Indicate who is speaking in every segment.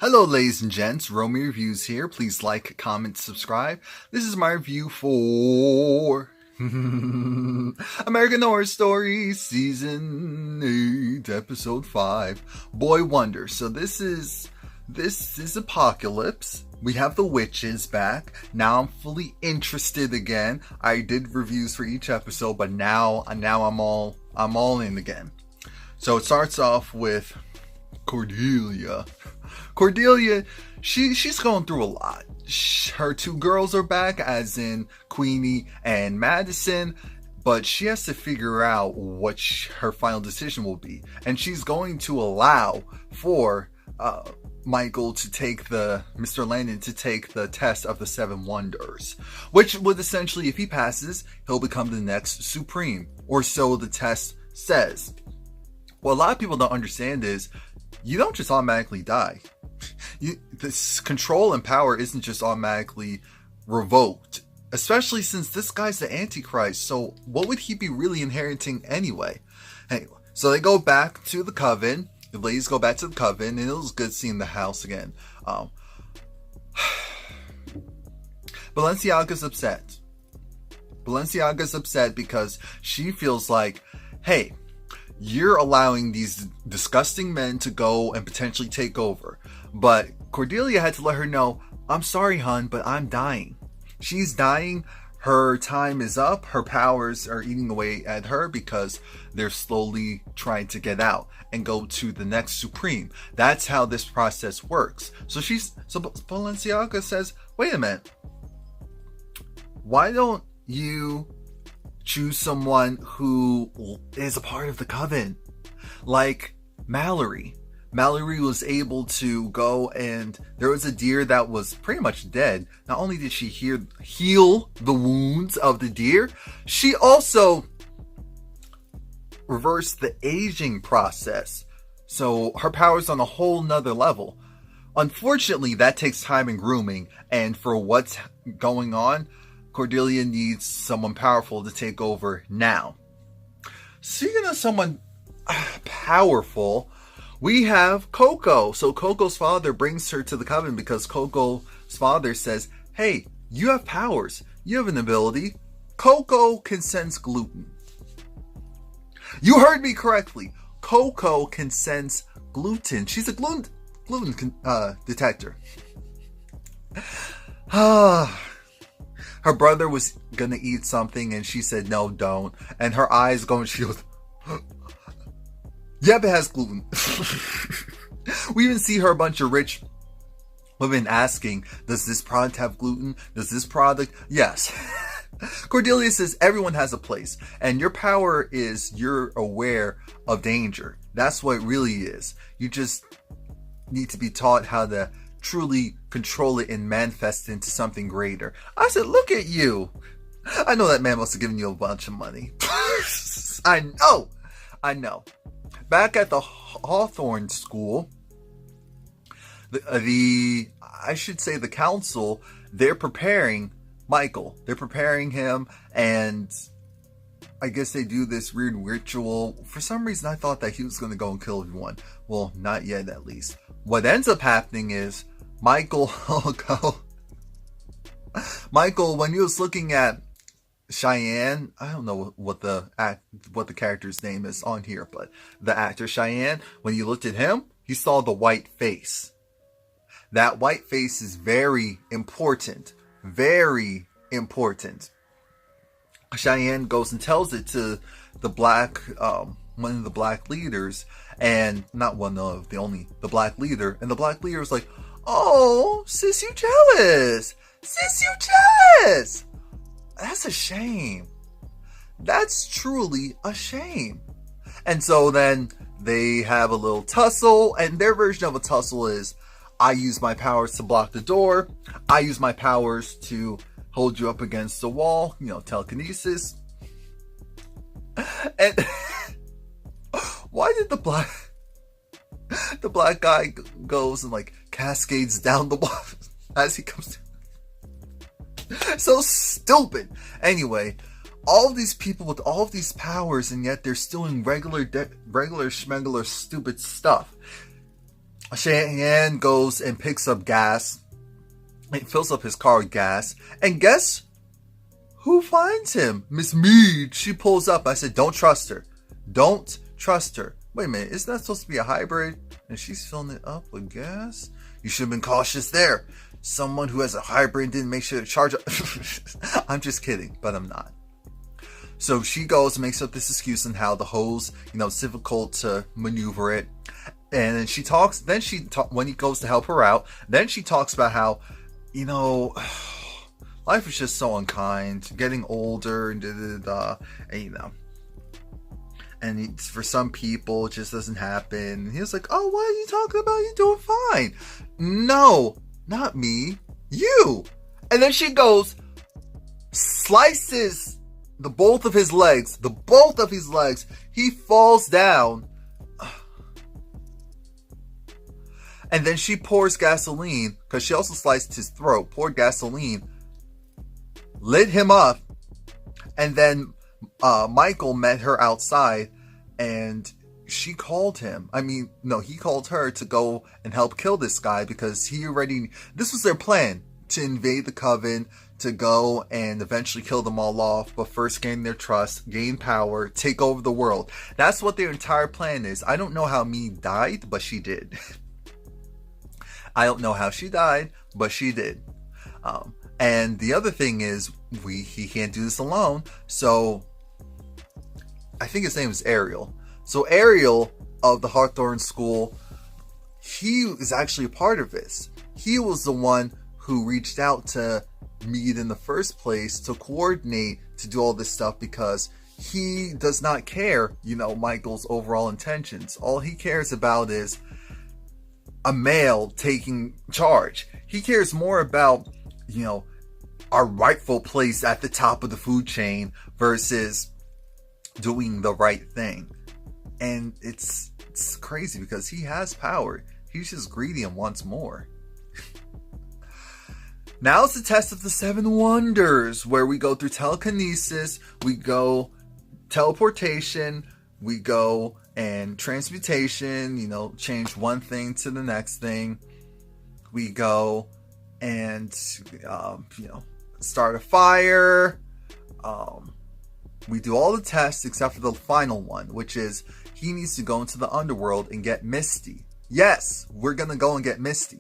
Speaker 1: Hello ladies and gents, Romie Reviews here. Please like, comment, subscribe. This is my review for American Horror Story Season 8, Episode 5, Boy Wonder. So this is Apocalypse. We have the witches back. Now I'm fully interested again. I did reviews for each episode, but now I'm all in again. So it starts off with Cordelia. Cordelia, she's going through a lot. Her two girls are back, as in Queenie and Madison, but she has to figure out what her final decision will be. And she's going to allow for Michael to take Mr. Landon to take the test of the 7 wonders, which would essentially, if he passes, he'll become the next Supreme, or so the test says. What a lot of people don't understand is, you don't just automatically die. This control and power isn't just automatically revoked, especially since this guy's the Antichrist, so what would he be really inheriting anyway? Anyway, so they go back to the coven. The ladies go back to the coven, and it was good seeing the house again. Balenciaga's upset. Balenciaga's upset because she feels like, hey, you're allowing these disgusting men to go and potentially take over. But Cordelia had to let her know, I'm sorry, hon, but I'm dying. She's dying. Her time is up. Her powers are eating away at her because they're slowly trying to get out and go to the next Supreme. That's how this process works. So Balenciaga says, wait a minute. Why don't you choose someone who is a part of the coven, like Mallory? Mallory was able to go, and there was a deer that was pretty much dead. Not only did she heal the wounds of the deer, she also reversed the aging process. So her power's on a whole nother level. Unfortunately, that takes time and grooming, and for what's going on, Cordelia needs someone powerful to take over now. Speaking of someone powerful, we have Coco. So Coco's father brings her to the coven because Coco's father says, hey, you have powers. You have an ability. Coco can sense gluten. You heard me correctly. Coco can sense gluten. She's a gluten detector. Her brother was gonna eat something and she said, no, don't. And her eyes going, she goes, yep, it has gluten. We even see her a bunch of rich women asking, does this product have gluten? Does this product? Yes. Cordelia says everyone has a place, and your power is you're aware of danger. That's what it really is. You just need to be taught how to truly control it and manifest it into something greater. I said, look at you. I know that man must have given you a bunch of money. I know. Back at the Hawthorne School, the council, they're preparing Michael. They're preparing him, and I guess they do this weird ritual. For some reason, I thought that he was going to go and kill everyone. Well, not yet, at least. What ends up happening is Michael, when he was looking at Cheyenne, I don't know what the character's name is on here, but the actor Cheyenne, when you looked at him, he saw the white face. That white face is very important. Very important. Cheyenne goes and tells it to the one of the black leaders, and not one of the black leader, and the black leader was like, oh, sis, you jealous. Sis, you jealous. That's a shame. That's truly a shame. And so then they have a little tussle, and their version of a tussle is, I use my powers to block the door. I use my powers to hold you up against the wall. Telekinesis. And why did the black guy goes and like cascades down the wall as he comes through? So stupid. Anyway, all of these people with all of these powers, and yet they're still in regular schmegular stupid stuff. Cheyenne goes and picks up gas. He fills up his car with gas. And guess who finds him? Miss Mead. She pulls up. I said, don't trust her. Don't trust her. Wait a minute. Isn't that supposed to be a hybrid? And she's filling it up with gas? You should have been cautious there. Someone who has a hybrid didn't make sure to charge up. I'm just kidding, but I'm not. So she goes and makes up this excuse on how the hose, it's difficult to maneuver it. And then she talks, when he goes to help her out, then she talks about how, life is just so unkind, getting older, and and for some people, it just doesn't happen. And he was like, oh, what are you talking about? You're doing fine. No, not me. You. And then she goes, slices both of his legs. He falls down. And then she pours gasoline, because she also sliced his throat, poured gasoline, lit him up, and then Michael met her outside, and she called him. He called her to go and help kill this guy, because this was their plan, to invade the coven, to go and eventually kill them all off, but first gain their trust, gain power, take over the world. That's what their entire plan is. I don't know how Mead died, but she did. I don't know how she died, but she did. And the other thing is, he can't do this alone. So I think his name is Ariel. So Ariel of the Hawthorne School, he is actually a part of this. He was the one who reached out to Mead in the first place to coordinate to do all this stuff, because he does not care, Michael's overall intentions. All he cares about is a male taking charge. He cares more about, our rightful place at the top of the food chain versus doing the right thing. And it's crazy, because he has power. He's just greedy and wants more. Now it's the test of the 7 wonders, where we go through telekinesis, we go teleportation, we go and transmutation, change one thing to the next thing. We go and, start a fire. We do all the tests except for the final one, which is he needs to go into the underworld and get Misty. Yes, we're going to go and get Misty.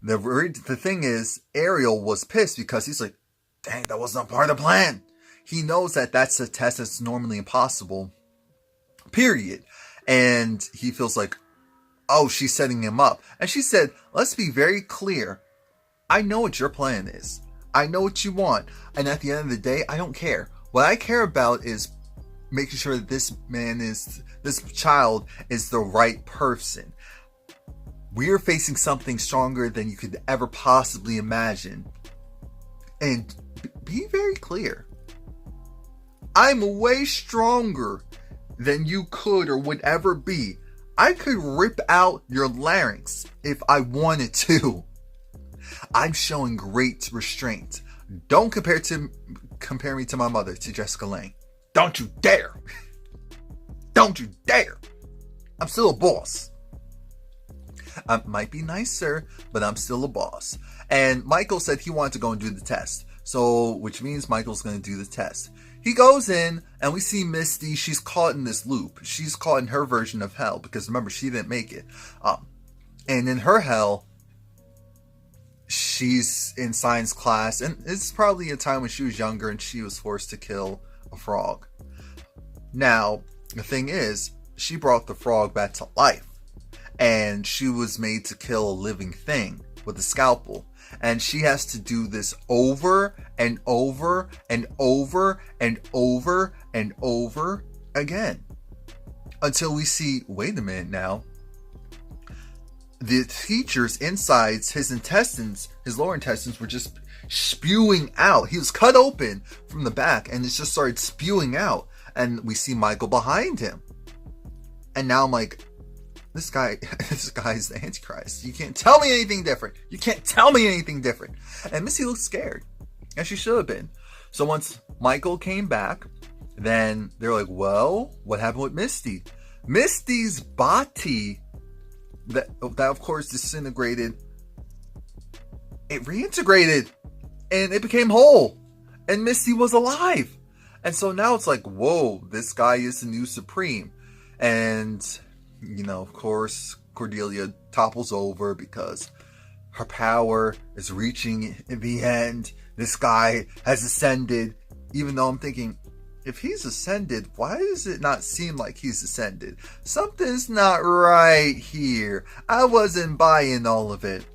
Speaker 1: The thing is, Ariel was pissed because he's like, dang, that wasn't part of the plan. He knows that that's a test that's normally impossible. Period. And he feels like, oh, she's setting him up. And she said, let's be very clear. I know what your plan is. I know what you want. And at the end of the day, I don't care. What I care about is making sure that this child is the right person. We're facing something stronger than you could ever possibly imagine. And be very clear. I'm way stronger than you could or would ever be. I could rip out your larynx if I wanted to. I'm showing great restraint. Don't compare me to my mother, to Jessica Lange. Don't you dare. Don't you dare. I'm still a boss. I might be nicer, but I'm still a boss. And Michael said he wanted to go and do the test. So, which means Michael's going to do the test. He goes in, and we see Misty. She's caught in this loop. She's caught in her version of hell, because remember, she didn't make it. And in her hell, she's in science class, and it's probably a time when she was younger and she was forced to kill a frog. Now, the thing is, she brought the frog back to life, and she was made to kill a living thing with a scalpel. And she has to do this over and over and over and over and over again. Until we see, wait a minute now. The teacher's insides, his intestines, his lower intestines were just spewing out. He was cut open from the back and it just started spewing out. And we see Michael behind him. And now I'm like, this guy's the Antichrist. You can't tell me anything different. You can't tell me anything different. And Missy looks scared. And she should have been. So once Michael came back, then they're like, well, what happened with Misty? Misty's body that of course disintegrated. It reintegrated and it became whole, and Misty was alive. And so now it's like, whoa, this guy is the new Supreme. And of course, Cordelia topples over because her power is reaching the end. This guy has ascended, even though I'm thinking, if he's ascended, why does it not seem like he's ascended? Something's not right here. I wasn't buying all of it.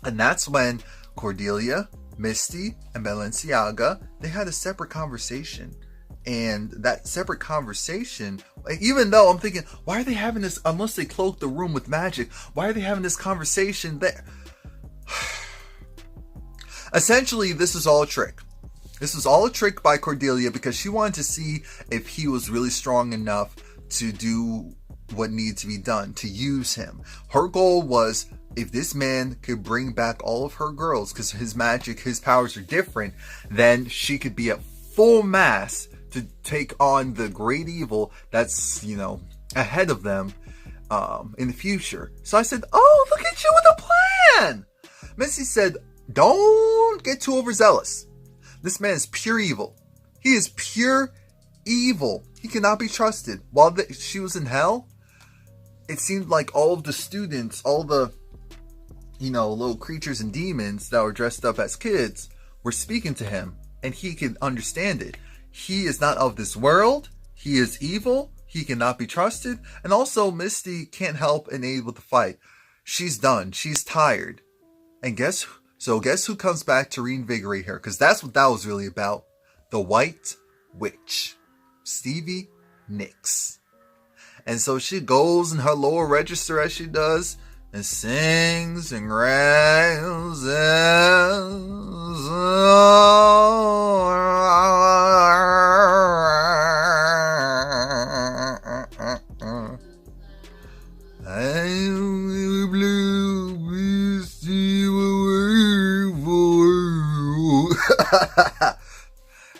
Speaker 1: And that's when Cordelia, Misty, and Balenciaga, they had a separate conversation. And that separate conversation, even though I'm thinking, why are they having this, unless they cloak the room with magic, why are they having this conversation there? Essentially, this is all a trick. This was all a trick by Cordelia because she wanted to see if he was really strong enough to do what needed to be done, to use him. Her goal was, if this man could bring back all of her girls, because his magic, his powers are different, then she could be at full mass to take on the great evil that's, ahead of them in the future. So I said, oh, look at you with a plan. Missy said, don't get too overzealous. This man is pure evil. He is pure evil. He cannot be trusted. While she was in hell, it seemed like all of the students, all the, little creatures and demons that were dressed up as kids were speaking to him, and he could understand it. He is not of this world. He is evil. He cannot be trusted. And also, Misty can't help and able to fight. She's done. She's tired. And guess who comes back to reinvigorate her? Because that's what that was really about. The White Witch. Stevie Nicks. And so she goes in her lower register as she does, and sings and rails.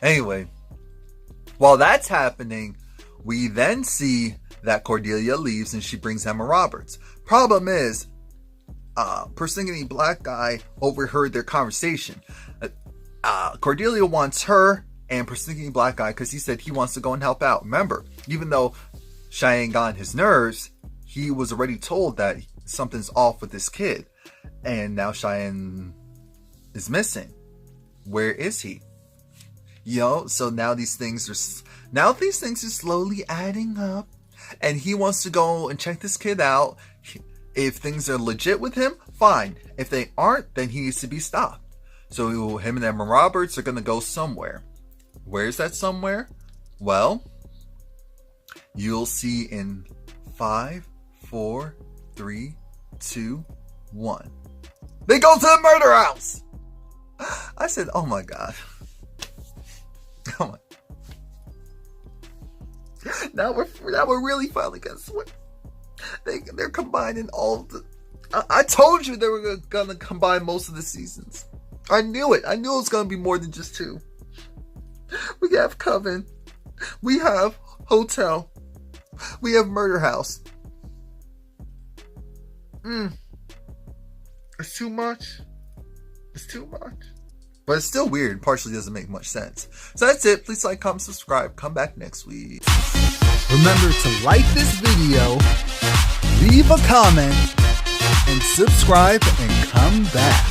Speaker 1: Anyway, while that's happening, we then see that Cordelia leaves and she brings Emma Roberts. Problem is, Persnickety Black Guy overheard their conversation. Cordelia wants her and Persnickety Black Guy because he said he wants to go and help out. Remember, even though Cheyenne got on his nerves, he was already told that something's off with this kid. And now Cheyenne is missing. Where is he? So now these things are slowly adding up. And he wants to go and check this kid out. If things are legit with him, fine. If they aren't, then he needs to be stopped. So him and Emma Roberts are going to go somewhere. Where's that somewhere? Well, you'll see in 5, 4, 3, 2, 1. They go to the murder house! I said, oh my God. Oh my. Now we're really finally gonna switch. They're combining all the. I told you they were gonna combine most of the seasons. I knew it. I knew it was gonna be more than just 2. We have Coven. We have Hotel. We have Murder House. It's too much. It's too much. But it's still weird. Partially doesn't make much sense. So that's it. Please like, comment, subscribe. Come back next week.
Speaker 2: Remember to like this video, leave a comment, and subscribe and come back.